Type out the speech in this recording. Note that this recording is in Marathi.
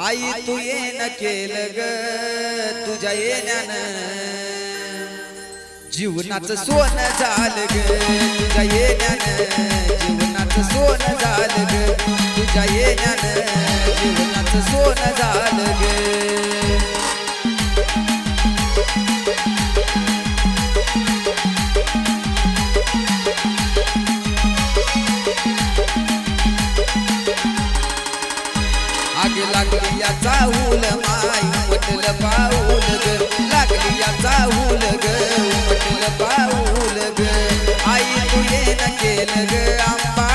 आई तू येणं केलं ग तुझ्या येण्यानं जीवनाचं सोनं झालं ग तुझ्या येण्यानं जीवनाचं सोनं झालं ग तुझ्या येण्यानं जीवनाचं सोनं झालं ग आग लागली या चाहूल माई उमटलं पाऊल ग लागली या चाहूल ग उमटलं पाऊल ग आई तू येणं केलं ग आंबा